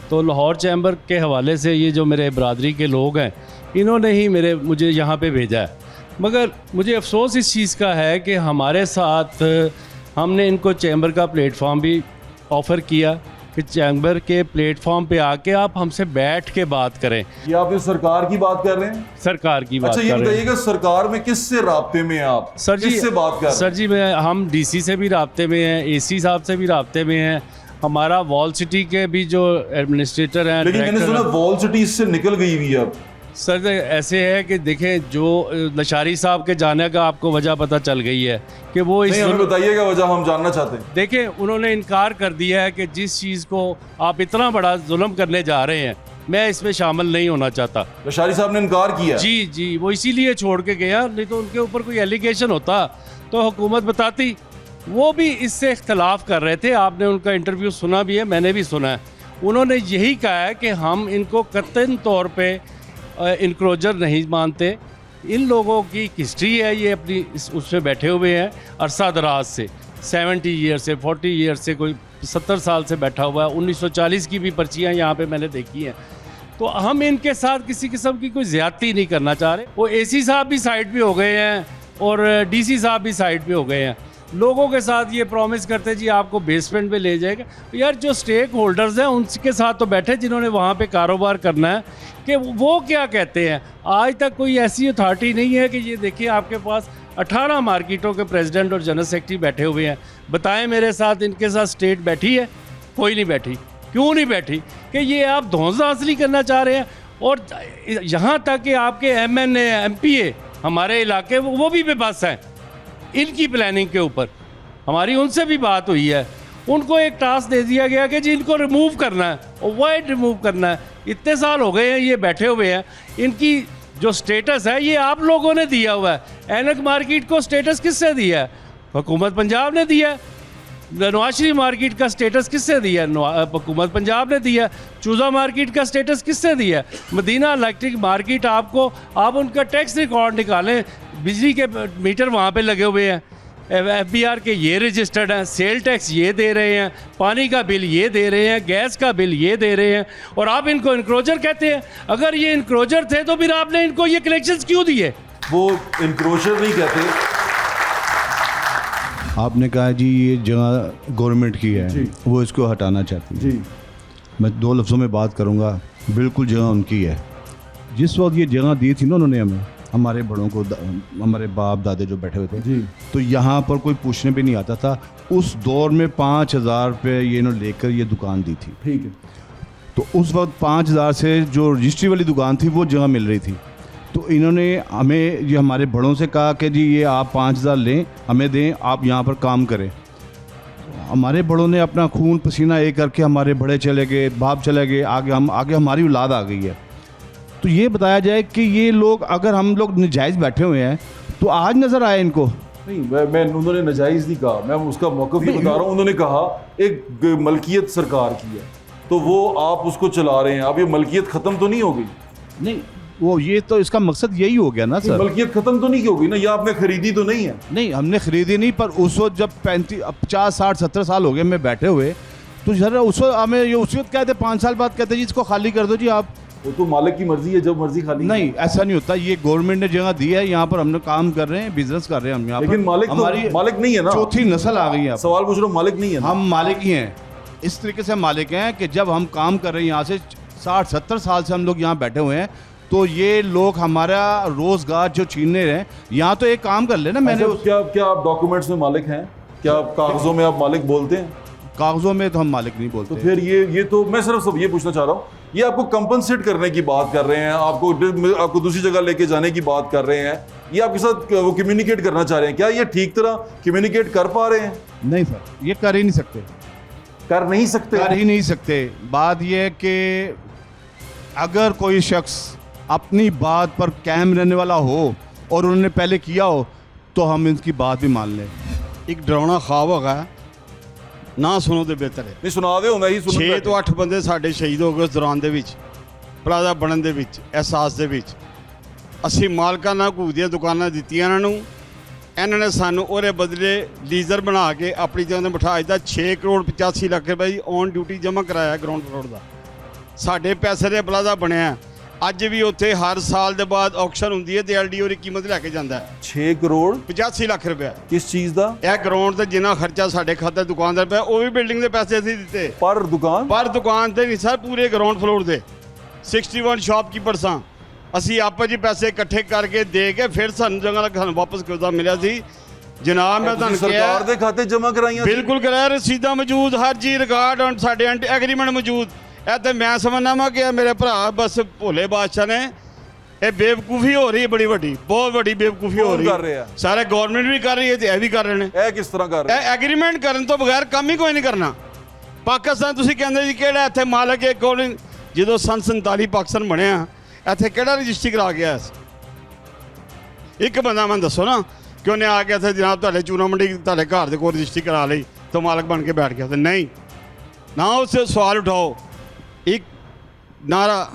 तो लाहौर चैम्बर के हवाले से ये जो मेरे बरादरी के लोग हैं, इन्होंने ही मुझे यहाँ पे भेजा है। मगर मुझे अफसोस इस चीज़ का है कि हमारे साथ हमने इनको चैम्बर का प्लेटफॉर्म भी ऑफ़र किया कि चैम्बर के प्लेटफॉर्म पे आके आप हमसे बैठ के बात करें। ये आप इस सरकार की बात कर रहे हैं? सरकार की बात अच्छा, ये कर रहे हैं। बताइएगा सरकार में किससे राब्ते में हैं आप? सर जी, किससे बात कर रहे हैं? सर जी, हम DC से भी राब्ते में हैं, AC साहब से भी राब्ते में हैं, हमारा वॉल सिटी के भी जो एडमिनिस्ट्रेटर हैं। लेकिन मैंने सुना वॉल सिटी इससे निकल गई हुई है अब। सर ऐसे है कि देखें, जो लशारी साहब के जाने का आपको वजह पता चल गई है कि वो इस, हमें बताइएगा वजह, हम जानना चाहते हैं। देखें, उन्होंने इनकार कर दिया है कि जिस चीज़ को आप इतना बड़ा जुल्म करने जा रहे हैं, मैं इसमें शामिल नहीं होना चाहता। लशारी साहब ने इनकार किया? जी, वो इसीलिए छोड़ के गया, नहीं तो उनके ऊपर कोई एलिगेशन होता तो हुकूमत बताती। वो भी इससे इख्तलाफ कर रहे थे, आपने उनका इंटरव्यू सुना भी है, मैंने भी सुना है। उन्होंने यही कहा है कि हम इनको कतई तौर पे इनक्रोजर नहीं मानते। इन लोगों की हिस्ट्री है, ये अपनी उसमें बैठे हुए हैं अरसा दराज से, 70 ईयर से, 40 ईयर से, कोई 70 साल से बैठा हुआ है। 1940 की भी पर्चियाँ यहाँ पे मैंने देखी हैं। तो हम इनके साथ किसी किस्म की कोई ज़्यादती नहीं करना चाह रहे। वो AC साहब भी साइड पे हो गए हैं और DC साहब भी साइड पे हो गए हैं। लोगों के साथ ये प्रॉमिस करते जी आपको बेसमेंट पे ले जाएगा। यार, जो स्टेक होल्डर्स हैं उनके साथ तो बैठे जिन्होंने वहाँ पे कारोबार करना है, कि वो क्या कहते हैं। आज तक कोई ऐसी अथॉरिटी नहीं है कि ये देखिए आपके पास 18 मार्केटों के प्रेसिडेंट और जनरल सेक्रेटरी बैठे हुए हैं। बताएं मेरे साथ, इनके साथ स्टेट बैठी है? कोई नहीं बैठी। क्यों नहीं बैठी? कि ये आप धौंसा हासिल करना चाह रहे हैं। और यहाँ तक कि आपके MNA MPA हमारे इलाके वो भी बेबस हैं इनकी प्लानिंग के ऊपर। हमारी उनसे भी बात हुई है, उनको एक टास्क दे दिया गया कि जी इनको रिमूव करना है, और वाइड रिमूव करना है। इतने साल हो गए हैं ये बैठे हुए हैं, इनकी जो स्टेटस है ये आप लोगों ने दिया हुआ है। ऐनक मार्केट को स्टेटस किससे दिया है? हुकूमत पंजाब ने दिया है। नवाज शरीफ मार्केट का स्टेटस किससे दिया है? हुकूमत पंजाब ने दिया। चूज़ा मार्केट का स्टेटस किससे दिया है? मदीना इलेक्ट्रिक मार्केट आपको, आप उनका टैक्स रिकॉर्ड निकालें, बिजली के मीटर वहाँ पे लगे हुए हैं, FBR के ये रजिस्टर्ड हैं, सेल टैक्स ये दे रहे हैं, पानी का बिल ये दे रहे हैं, गैस का बिल ये दे रहे हैं, और आप इनको इनक्रोजर कहते हैं। अगर ये इनक्रोजर थे तो फिर आपने इनको ये कलेक्शंस क्यों दिए? वो इनक्रोजर नहीं कहते। आपने कहा जी ये जगह गवर्नमेंट की है, वो इसको हटाना चाहती है। जी, मैं 2 लफ्ज़ों में बात करूंगा। बिल्कुल जगह उनकी है। जिस वक्त ये जगह दी थी ना उन्होंने हमें, हमारे बड़ों को, हमारे बाप दादे जो बैठे हुए थे जी, तो यहाँ पर कोई पूछने पे नहीं आता था। उस दौर में 5000 रुपये ये इन्होंने लेकर ये दुकान दी थी। ठीक है। तो उस वक्त 5000 से जो रजिस्ट्री वाली दुकान थी वो जगह मिल रही थी। तो इन्होंने हमें, ये हमारे बड़ों से कहा कि जी ये आप 5000 लें, हमें दें, आप यहाँ पर काम करें। हमारे बड़ों ने अपना खून पसीना एक करके, हमारे बड़े चले गए, बाप चले गए, आगे हमारी औलाद आ गई है। तो ये बताया जाए कि ये लोग, अगर हम लोग नजायज़ बैठे हुए हैं तो आज नज़र आए इनको? नहीं, मैं उन्होंने नाजायज़ नहीं कहा, मैं उसका मौक़िफ़ ही बता रहा हूँ। उन्होंने कहा एक मलकियत सरकार की है तो वो आप उसको चला रहे हैं, अब ये मलकियत ख़त्म तो नहीं हो गई? नहीं, वो ये तो इसका मकसद यही हो गया ना सर। मलकियत खत्म तो नहीं होगी ना, या आपने खरीदी तो नहीं है? नहीं, हमने खरीदी नहीं, पर उस वक्त जब 50 60 70 साल हो गए मैं बैठे हुए, तो सर उस वक्त हमें ये उस वक्त कहते 5 साल बाद कहते जी इसको खाली कर दो जी आप। वो तो मालिक की मर्जी है, जब मर्जी खाली। नहीं, ऐसा नहीं होता, ये गवर्नमेंट ने जगह दी है, यहाँ पर हमने काम कर रहे हैं, बिजनेस कर रहे हैं हम यहाँ पर। लेकिन मालिक तो मालिक नहीं है ना। चौथी नस्ल आ गई है। सवाल पूछ रहा हूँ, मालिक नहीं है ना? हम मालिक ही हैं, इस तरीके से मालिक हैं कि जब हम काम कर रहे हैं यहाँ से 60 70 साल से हम लोग यहाँ बैठे हुए हैं, तो ये लोग हमारा रोजगार जो छीनने रहे हैं, यहाँ तो एक काम कर लेना। मैंने क्या आप डॉक्यूमेंट्स में मालिक हैं? क्या आप कागजों में आप मालिक बोलते हैं? कागजों में तो हम मालिक नहीं बोलते। तो फिर ये तो मैं सिर्फ सब ये पूछना चाह रहा हूँ, ये आपको कंपनसेट करने की बात कर रहे हैं, आपको दूसरी जगह लेके जाने की बात कर रहे हैं, ये आपके साथ वो कम्युनिकेट करना चाह रहे हैं, क्या ये ठीक तरह कम्युनिकेट कर पा रहे हैं? नहीं सर, ये कर ही नहीं सकते, कर नहीं सकते, कर ही नहीं सकते। बात यह है कि अगर कोई शख्स अपनी बात पर कायम रहने वाला हो और उन्होंने पहले किया हो, तो हम इनकी बात भी मान लें। एक ਡਰਾਉਣਾ ਖਾਬ ਹੈਗਾ ਨਾ ਸੁਣੋ ਤੇ ਬਿਹਤਰ ਹੈ। नहीं सुना दे ਹੁੰਦਾ ही सुन 6 ਤੋਂ 8 ਬੰਦੇ ਸਾਡੇ ਸ਼ਹੀਦ ਹੋ ਗਏ ਉਸ ਦੌਰਾਨ ਦੇ ਵਿੱਚ, ਪਲਾਜ਼ਾ ਬਣਨ ਦੇ ਵਿੱਚ, ਅਹਿਸਾਸ ਦੇ ਵਿੱਚ। ਅਸੀਂ ਮਾਲਕਾਂ ਨਾਲ ਘੂਕ ਦੀਆਂ ਦੁਕਾਨਾਂ ਦਿੱਤੀਆਂ ਇਹਨਾਂ ਨੂੰ, ਇਹਨਾਂ ਨੇ ਸਾਨੂੰ ਉਹਦੇ ਬਦਲੇ ਲੀਜ਼ਰ ਬਣਾ ਕੇ ਆਪਣੀ ਜਗ੍ਹਾ 'ਤੇ ਬਿਠਾ ਦਿੱਤਾ। 6 ਕਰੋੜ 85 ਲੱਖ ਰੁਪਏ ਦੀ ਔਨ ਡਿਊਟੀ ਜਮ੍ਹਾਂ ਕਰਾਇਆ ਗਰਾਊਂਡ ਫਲੋਰ ਦਾ। ਸਾਡੇ ਪੈਸੇ ਦੇ ਪਲਾਜ਼ਾ ਬਣਿਆ। ਅੱਜ ਵੀ ਉੱਥੇ ਹਰ ਸਾਲ ਦੇ ਬਾਅਦ ਆਕਸ਼ਨ ਹੁੰਦੀ ਹੈ ਤੇ ਐਲਡੀਓ ਦੀ ਕੀਮਤ ਲੈ ਕੇ ਜਾਂਦਾ ਹੈ 6 करोड़ 85 ਲੱਖ ਰੁਪਏ। किस चीज ਦਾ? ਇਹ ਗਰਾਊਂਡ ਤੇ ਜਿੰਨਾ ਖਰਚਾ ਸਾਡੇ ਖਾਤੇ ਦੁਕਾਨਦਾਰ ਪਿਆ, ਉਹ ਵੀ ਬਿਲਡਿੰਗ ਦੇ ਪੈਸੇ ਅਸੀਂ ਦਿੱਤੇ। पर दुकान ਪਰ ਦੁਕਾਨ ਤੇ ਨਹੀਂ ਸਰ, ਪੂਰੇ ਗਰਾਊਂਡ ਫਲੋਰ ਦੇ 61 ਸ਼ਾਪਕੀਪਰ ਸਾਂ ਅਸੀਂ। ਆਪਸ ਜੀ ਪੈਸੇ ਇਕੱਠੇ ਕਰਕੇ ਦੇ ਕੇ ਫਿਰ ਸਾਨੂੰ ਜਗ੍ਹਾ ਸਾਨੂੰ ਵਾਪਸ ਕਿਉਂ ਮਿਲਿਆ ਸੀ ਜਨਾਬ। ਮੈਂ ਤੁਹਾਨੂੰ सरकार ਦੇ ਕਿਹਾ ਖਾਤੇ ਜਮ੍ਹਾਂ ਕਰਾਈਆਂ ਸੀ? ਬਿਲਕੁਲ ਕਰਾਇਆ, ਰਸੀਦਾਂ ਮੌਜੂਦ, ਹਰ ਚੀਜ਼ ਰਿਕਾਰਡ ਔਰ ਸਾਡੇ ਐਗਰੀਮੈਂਟ ਮੌਜੂਦ। ਇਹ ਤੇ ਮੈਂ ਸਮਝਦਾ ਵਾਂ ਕਿ ਮੇਰੇ ਭਰਾ ਬਸ ਭੋਲੇ ਬਾਦਸ਼ਾਹ ਨੇ, ਇਹ ਬੇਵਕੂਫੀ ਹੋ ਰਹੀ ਹੈ ਬੜੀ ਵੱਡੀ, ਬਹੁਤ ਵੱਡੀ ਬੇਵਕੂਫੀ ਹੋ ਰਹੀ ਕਰ ਰਿਹਾ? ਹੈ। ਸਾਰੇ ਗਵਰਨਮੈਂਟ ਵੀ ਕਰ ਰਹੀ ਹੈ ਤੇ ਇਹ ਵੀ ਕਰ ਰਹੇ ਨੇ। ਇਹ ਕਿਸ ਤਰ੍ਹਾਂ ਕਰ ਰਹੇ? ਇਹ ਐਗਰੀਮੈਂਟ ਕਰਨ ਤੋਂ ਬਗੈਰ ਕੰਮ ਹੀ ਕੋਈ ਨਹੀਂ ਕਰਨਾ। ਪਾਕਿਸਤਾਨ ਤੁਸੀਂ ਕਹਿੰਦੇ ਜੀ ਕਿਹੜਾ ਇੱਥੇ ਮਾਲਕ ਹੈ ਕੋਲ, ਜਦੋਂ ਸੰਨ 47 ਪਾਕਿਸਤਾਨ ਬਣਿਆ ਇੱਥੇ ਕਿਹੜਾ ਰਜਿਸਟਰੀ ਕਰਾ ਗਿਆ ਸੀ? ਇੱਕ ਬੰਦਾ ਮੈਨੂੰ ਦੱਸੋ ਨਾ ਕਿ ਉਹਨੇ ਆ ਕੇ ਇੱਥੇ ਜਨਾਬ ਤੁਹਾਡੇ ਚੂਨਾ ਮੰਡੀ ਤੁਹਾਡੇ ਘਰ ਦੇ ਕੋਲ ਰਜਿਸਟਰੀ ਕਰਾ ਲਈ ਤਾਂ ਮਾਲਕ ਬਣ ਕੇ ਬੈਠ ਗਿਆ। ਤੇ ਨਹੀਂ ਨਾ, ਉਸੇ ਸਵਾਲ ਉਠਾਓ। ਇੱਕ ਨਾਰਾ,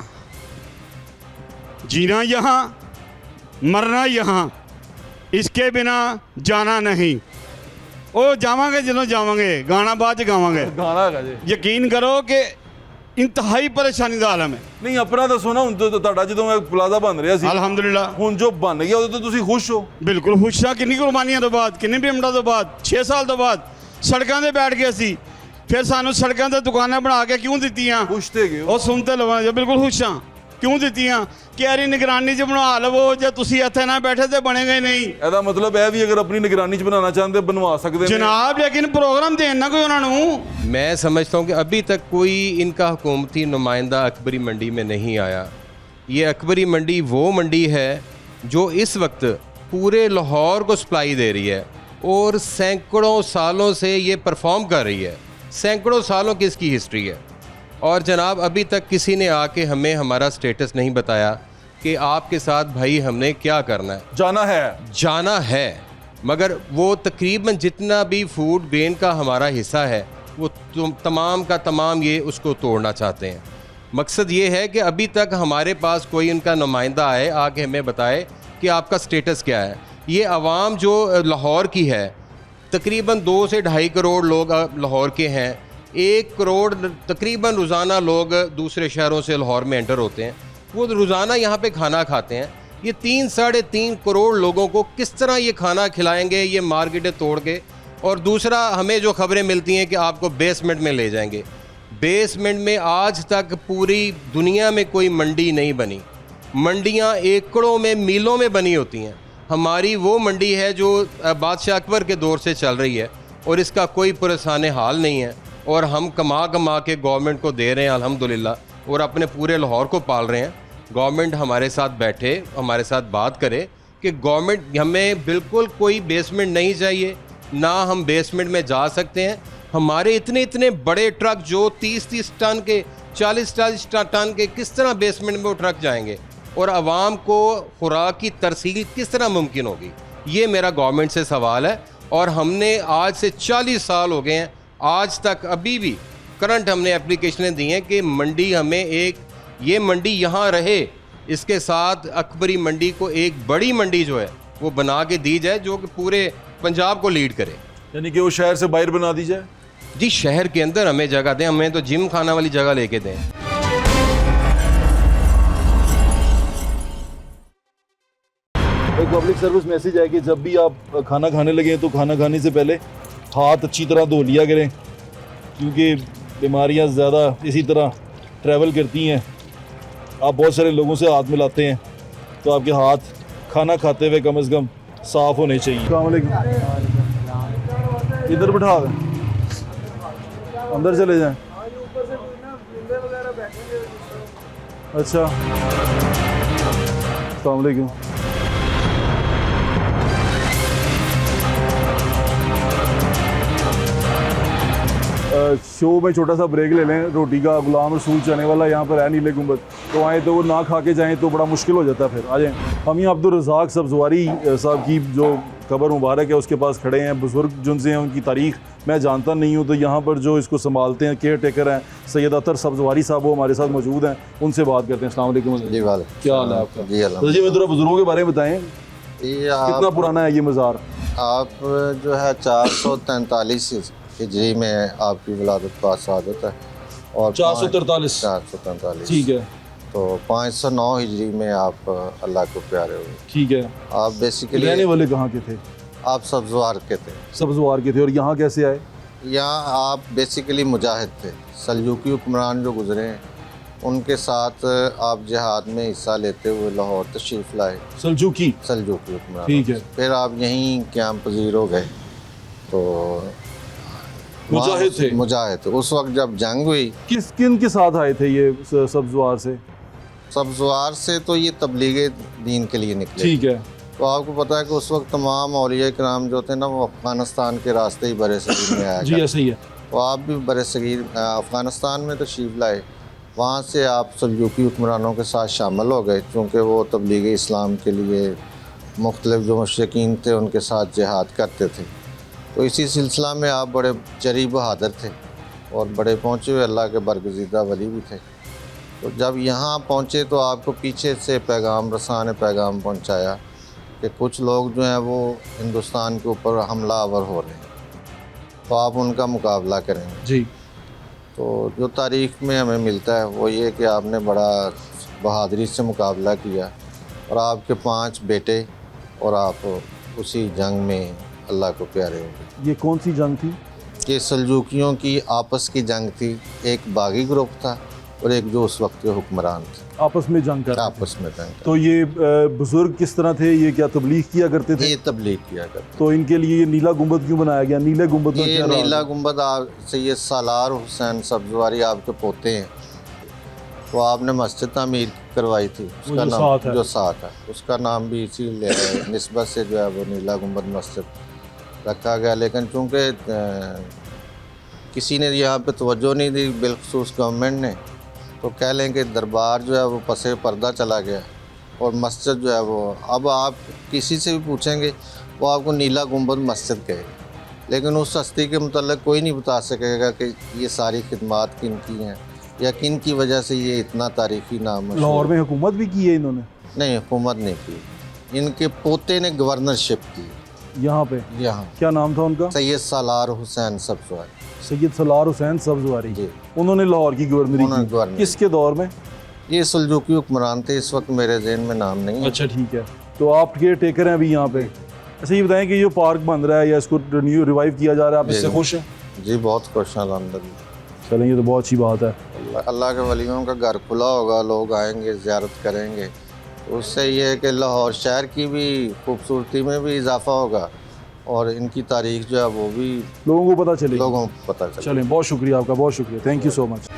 जीना यहाँ मरना यहाँ, इसके बिना जाना नहीं। ਉਹ ਜਾਵਾਂਗੇ ਜਦੋਂ ਜਾਵਾਂਗੇ, ਗਾਣਾ ਬਾਅਦ ਚ ਗਾਵਾਂਗੇ। ਗਾਣਾ ਹੈਗਾ ਜੀ। ਯਕੀਨ ਕਰੋ ਕਿ ਇੰਤਹਾਈ ਪਰੇਸ਼ਾਨੀ ਦਾ ਆਲਮ ਹੈ। ਨਹੀਂ ਆਪਣਾ ਦੱਸੋ ਨਾ, ਹੁਣ ਤੁਹਾਡਾ ਜਦੋਂ ਇਹ ਪਲਾਜ਼ਾ ਬਣ ਰਿਹਾ ਸੀ, ਅਲਹਮਦੁਲਿਲਾ ਹੁਣ ਜੋ ਬਣ ਗਿਆ ਉਹਦੇ ਤੋਂ ਤੁਸੀਂ ਖੁਸ਼ ਹੋ? ਬਿਲਕੁਲ ਖੁਸ਼ ਹਾਂ। ਕਿੰਨੀ ਕੁਰਬਾਨੀਆਂ ਤੋਂ ਬਾਅਦ, ਕਿੰਨੇ ਪੇਮੈਂਟਾਂ ਤੋਂ ਬਾਅਦ, 6 ਸਾਲ ਤੋਂ ਬਾਅਦ ਸੜਕਾਂ 'ਤੇ ਬੈਠ ਗਏ ਸੀ। ਫਿਰ ਸਾਨੂੰ ਸੜਕਾਂ 'ਤੇ ਦੁਕਾਨਾਂ ਬਣਾ ਕੇ ਕਿਉਂ ਦਿੱਤੀਆਂ? ਖੁਸ਼ ਤੇ ਗਏ ਹੋ? ਉਹ ਸੁਣ ਤੇ ਲਵਾਂ ਜੀ, ਬਿਲਕੁਲ ਖੁਸ਼ ਹਾਂ। ਕਿਉਂ ਦਿੱਤੀਆਂ? ਕਿ ਯਾਰੀ ਨਿਗਰਾਨੀ 'ਚ ਬਣਾ ਲਵੋ, ਜੇ ਤੁਸੀਂ ਇੱਥੇ ਨਾ ਬੈਠੇ ਤੇ ਬਣੇਗਾ ਹੀ ਨਹੀਂ। ਇਹਦਾ ਮਤਲਬ ਇਹ ਵੀ ਅਗਰ ਆਪਣੀ ਨਿਗਰਾਨੀ 'ਚ ਬਣਾਉਣਾ ਚਾਹੁੰਦੇ बनवा सकते हैं जनाब, लेकिन प्रोग्राम देना कोई उन्होंने। मैं समझता हूँ कि अभी तक कोई इनका हुकूमती नुमाइंदा अकबरी मंडी में नहीं आया। ये अकबरी मंडी वो मंडी है जो इस वक्त पूरे लाहौर को सप्लाई दे रही है और सैकड़ों सालों से ये परफॉर्म कर रही है। सैकड़ों सालों की इसकी हिस्ट्री है। और जनाब अभी तक किसी ने आके हमें हमारा स्टेटस नहीं बताया कि आपके साथ भाई हमने क्या करना है। जाना है मगर वो तकरीबन जितना भी फूड ग्रेन का हमारा हिस्सा है वो तमाम का तमाम ये उसको तोड़ना चाहते हैं। मकसद ये है कि अभी तक हमारे पास कोई उनका नुमाइंदा आए, आके हमें बताए कि आपका स्टेटस क्या है। ये आवाम जो लाहौर की है, तकरीबन 2 से 2.5 करोड़ लोग लाहौर के हैं। 1 करोड़ तकरीबन रोज़ाना लोग दूसरे शहरों से लाहौर में एंटर होते हैं, वो रोज़ाना यहाँ पे खाना खाते हैं। ये 3 साढ़े 3 करोड़ लोगों को किस तरह ये खाना खिलाएंगे, ये मार्केटें तोड़ के? और दूसरा, हमें जो खबरें मिलती हैं कि आपको बेसमेंट में ले जाएंगे। बेसमेंट में आज तक पूरी दुनिया में कोई मंडी नहीं बनी। मंडियाँ एकड़ों में, मीलों में बनी होती हैं। हमारी वो मंडी है जो बादशाह अकबर के दौर से चल रही है और इसका कोई पुरसान हाल नहीं है। और हम कमा के गवर्नमेंट को दे रहे हैं अल्हम्दुलिल्लाह, और अपने पूरे लाहौर को पाल रहे हैं। गवर्नमेंट हमारे साथ बैठे, हमारे साथ बात करे कि गवर्नमेंट हमें बिल्कुल कोई बेसमेंट नहीं चाहिए, ना हम बेसमेंट में जा सकते हैं। हमारे इतने बड़े ट्रक जो 30 टन के, 40 टन के, किस तरह बेसमेंट में वो ट्रक जाएंगे और आवाम को खुराक की तरसील किस तरह मुमकिन होगी? ये मेरा गवर्नमेंट से सवाल है। और हमने आज से 40 साल हो गए हैं, आज तक अभी भी करंट हमने एप्लीकेशनें दी हैं कि मंडी हमें एक, ये मंडी यहाँ रहे, इसके साथ अकबरी मंडी को एक बड़ी मंडी जो है वो बना के दी जाए, जो कि पूरे पंजाब को लीड करे। यानी कि वो शहर से बाहर बना दी जाए। जी शहर के अंदर हमें जगह दें, हमें तो जिम खाना वाली जगह लेके दें। एक पब्लिक सर्विस मैसेज है कि जब भी आप खाना खाने लगे तो खाना खाने से पहले हाथ अच्छी तरह धो लिया करें, क्योंकि बीमारियां ज़्यादा इसी तरह ट्रैवल करती हैं। आप बहुत सारे लोगों से हाथ मिलाते हैं, तो आपके हाथ खाना खाते हुए कम से कम साफ़ होने चाहिए। अस्सलाम वालेकुम। इधर बिठा दें, अंदर चले जाएं। अच्छा, अस्सलाम वालेकुम। शो में छोटा सा ब्रेक ले लें। रोटी का गुलाम रसूल चने वाला यहाँ पर है नीले गुंबद, तो आए तो वो ना खा के जाएँ तो बड़ा मुश्किल हो जाता है। फिर आ जाएँ। हम यहाँ अब्दुल रज़ाक सब्ज़वारी साहब की जो कब्र मुबारक है उसके पास खड़े हैं। बुज़ुर्ग जिनसे हैं उनकी तारीख़ मैं जानता नहीं हूँ, तो यहाँ पर जो इसको संभालते हैं केयर टेकर हैं सैयद अतर सब्ज़वारी साहब, वो हमारे साथ मौजूद हैं, उनसे बात करते हैं। अस्सलाम वालेकुम जी वाले क्या हाल है आपका? जी तो जी मैं थोड़ा बुज़ुर्गों के बारे में बताएँ, ये कितना पुराना है ये मज़ार? आप जो है 443 हिजरी में आपकी विलादत पास सादत है, और 443 443 ठीक है, तो 509 हिजरी में आप अल्लाह को प्यारे हुए। ठीक है। आप बेसिकली रहने वाले कहाँ के थे? आप सब्ज़वार के थे। सब्ज़वार के थे। और यहाँ कैसे आए? यहाँ आप बेसिकली मुजाहिद थे। सल्जूकी हुक्मरान जो गुजरे हैं उनके साथ आप जिहाद में हिस्सा लेते हुए लाहौर तशरीफ़ लाए। सल्जूकी हुक्मरान, ठीक है। फिर आप यहीं क़याम पज़ीर हो गए। तो मुजाहिद थे। मुजाहिद उस वक्त जब जंग हुई। किन के साथ आए थे ये सब्ज़वार से? सब्ज़वार से तो ये तबलीग दीन के लिए निकले। ठीक है। तो आपको पता है कि उस वक्त तमाम औलिया किराम जो थे ना वो अफ़गानिस्तान के रास्ते ही बरसगीर में आया जी ऐसे ही है। तो आप भी बरसगीर अफ़गानिस्तान में तशरीफ़ लाए। वहाँ से आप सल्जूकी हुक्मरानों के साथ शामिल हो गए, चूँकि वो तबलीग इस्लाम के लिए मुख्तलिफ जो मुशरिकीन थे उनके साथ जिहाद करते थे। तो इसी सिलसिला में आप बड़े जरी बहादुर थे और बड़े पहुँचे हुए अल्लाह के बरगज़ीदा वली भी थे। तो जब यहाँ पहुँचे तो आपको पीछे से पैगाम रसा ने पैगाम पहुँचाया कि कुछ लोग जो हैं वो हिंदुस्तान के ऊपर हमला आवर हो रहे हैं, तो आप उनका मुकाबला करेंगे। जी। तो जो तारीख़ में हमें मिलता है वो ये कि आपने बड़ा बहादुरी से मुकाबला किया और आपके 5 बेटे, और आप उसी जंग में अल्लाह को प्यारे हो गए। ये कौन सी जंग थी? ये सल्जूकियों की आपस की जंग थी। एक बागी ग्रुप था और एक जो उस वक्त के हुक्मरान थे, आपस में जंग कर रहे थे। आपस में जंग। तो ये बुजुर्ग किस तरह थे? ये क्या तबलीग किया करते थे? ये तबलीग किया करते। तो इनके लिए ये नीला गुंबद क्यों बनाया गया? नीले गुंबद में ये क्या राज नीला है? गुंबद सैयद सालार हुसैन सब्ज़वारी आपके पोते हैं, तो आपने मस्जिद तामीर करवाई थी। उसका नाम जो साथ है उसका नाम भी इसी निस्बत से जो है वो नीला गुंबद मस्जिद रखा गया। लेकिन चूँकि किसी ने यहाँ पे तवज्जो नहीं दी, बिलखसूस गवर्नमेंट ने, तो कह लें कि दरबार जो है वो पसे पर्दा चला गया और मस्जिद जो है वो, अब आप किसी से भी पूछेंगे वो आपको नीला गुंबद मस्जिद कहेगा, लेकिन उस हस्ती के मतलब कोई नहीं बता सकेगा कि ये सारी खिदमात किन की हैं या किन की वजह से ये इतना तारीख़ी नाम है। लाहौर में हुकूमत भी की है इन्होंने? नहीं, हुकूमत नहीं की, इनके पोते ने गवर्नरशिप की यहाँ पे। यहाँ क्या नाम था उनका? सैयद सालार हुसैन सब्ज़वारी। सैयद सलार हुसैन सब्ज़वारी जी। उन्होंने लाहौर की गवर्नरी की। किसके दौर में? ये सल्जूकी हुक्मरान थे, इस वक्त मेरे ज़हन में नाम नहीं है। अच्छा ठीक है। तो आप केयर टेकर हैं अभी यहाँ पे। अच्छा ये बताएं कि जो पार्क बन रहा है या इसको रिवाइव किया जा रहा है, आप इससे खुश हैं? जी बहुत खुश हैं अल्हम्दुलिल्लाह। चलें, ये तो बहुत अच्छी बात है। अल्लाह के वलियों का घर खुला होगा, लोग आएंगे ज़ियारत करेंगे, तो उससे ये है कि लाहौर शहर की भी खूबसूरती में भी इजाफा होगा और इनकी तारीख जो है वो भी लोगों को पता चलेगी। लोगों को पता चले। चलें, बहुत शुक्रिया आपका, बहुत शुक्रिया, थैंक यू सो मच।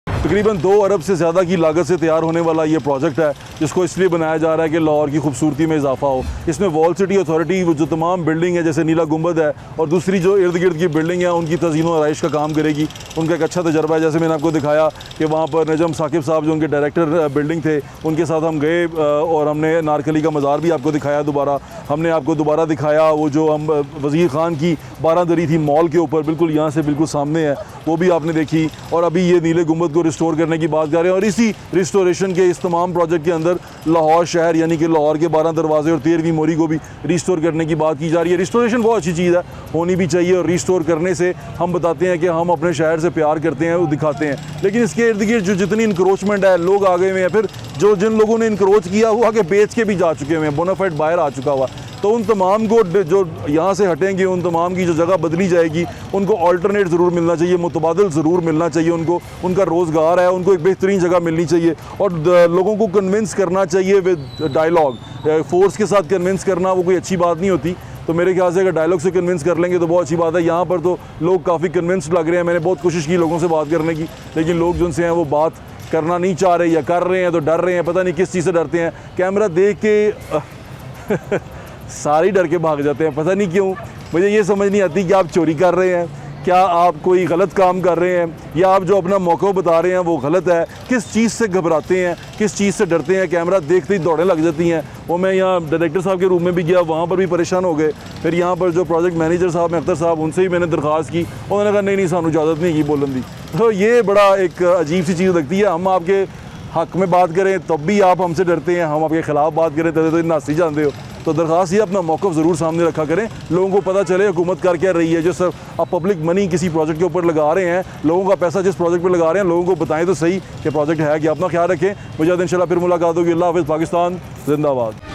तकरीबन 2 अरब से ज़्यादा की लागत से तैयार होने वाला ये प्रोजेक्ट है, जिसको इसलिए बनाया जा रहा है कि लाहौर की खूबसूरती में इजाफा हो। इसमें वॉल सिटी अथॉरिटी वो जो तमाम बिल्डिंग है, जैसे नीला गुंबद है और दूसरी जो इर्द गिर्द की बिल्डिंग है, उनकी तज़ीन व आराइश का काम करेगी। उनका एक अच्छा तजर्बा है। जैसे मैंने आपको दिखाया कि वहाँ पर नजम साकिब साहब जो उनके डायरेक्टर बिल्डिंग थे, उनके साथ हम गए और हमने नारकली का मज़ार भी आपको दिखाया दोबारा। हमने आपको दोबारा दिखाया वो जो हम वज़ीर ख़ान की बारादरी थी मॉल के ऊपर, बिल्कुल यहाँ से बिल्कुल सामने है, वो भी आपने देखी। और अभी ये नीले गुंबद को रिस्टोर करने की बात कर रहे हैं और इसी रिस्टोरेशन के इस तमाम प्रोजेक्ट के अंदर लाहौर शहर यानी कि लाहौर के 12 दरवाजे और 13वीं मोरी को भी रिस्टोर करने की बात की जा रही है। रिस्टोरेशन बहुत अच्छी चीज़ है, होनी भी चाहिए, और रिस्टोर करने से हम बताते हैं कि हम अपने शहर से प्यार करते हैं, वो दिखाते हैं। लेकिन इसके इर्द गिर्द जो जितनी इंक्रोचमेंट है, लोग आ गए हुए हैं, फिर जो जिन लोगों ने इंक्रोच किया वो आगे बेच के भी जा चुके हुए हैं, बोनाफाइड बाहर आ चुका हुआ। तो उन तमाम को जो यहाँ से हटेंगे, उन तमाम की जो जगह बदली जाएगी, उनको अल्टरनेट ज़रूर मिलना चाहिए, मुतबादल ज़रूर मिलना चाहिए उनको, उनका रोज़गार है, उनको एक बेहतरीन जगह मिलनी चाहिए और लोगों को कन्विंस करना चाहिए विद डायलॉग। फोर्स के साथ कन्विंस करना वो कोई अच्छी बात नहीं होती। तो मेरे ख्याल से अगर डायलॉग से कन्विंस कर लेंगे तो बहुत अच्छी बात है। यहाँ पर तो लोग काफ़ी कन्विंस्ड लग रहे हैं। मैंने बहुत कोशिश की लोगों से बात करने की, लेकिन लोग जो उनसे हैं वो बात करना नहीं चाह रहे, या कर रहे हैं तो डर रहे हैं, पता नहीं किस चीज़ से डरते हैं। कैमरा देख के सारे डर के भाग जाते हैं, पता नहीं क्यों। मुझे ये समझ नहीं आती कि आप चोरी कर रहे हैं, क्या आप कोई गलत काम कर रहे हैं, या आप जो अपना मौका बता रहे हैं वो गलत है। किस चीज़ से घबराते हैं, किस चीज़ से डरते हैं? कैमरा देखते ही दौड़ने लग जाती हैं। वो मैं यहाँ डायरेक्टर साहब के रूम में भी गया, वहाँ पर भी परेशान हो गए। फिर यहाँ पर जो प्रोजेक्ट मैनेजर साहब हैं, अख्तर साहब, उनसे भी मैंने दरख्वास्त की, उन्होंने कहा नहीं सानू इजाज़त नहीं की बोलन दी। तो ये बड़ा एक अजीब सी चीज़ लगती है। हम आपके हक में बात करें तब भी आप हमसे डरते हैं, हम आपके ख़िलाफ़ बात करें तब तो नासी जानते हो। तो दरख्वास्त ये अपना मौक़िफ़ ज़रूर सामने रखा करें, लोगों को पता चले हुकूमत कर क्या रही है। जो सर आप पब्लिक मनी किसी प्रोजेक्ट के ऊपर लगा रहे हैं, लोगों का पैसा जिस प्रोजेक्ट पर लगा रहे हैं, लोगों को बताएं तो सही कि प्रोजेक्ट है कि। अपना ख्याल रखें, मुझे इंशाल्लाह फिर मुलाकात होगी। अल्लाह हाफ़िज़। पाकिस्तान जिंदाबाद।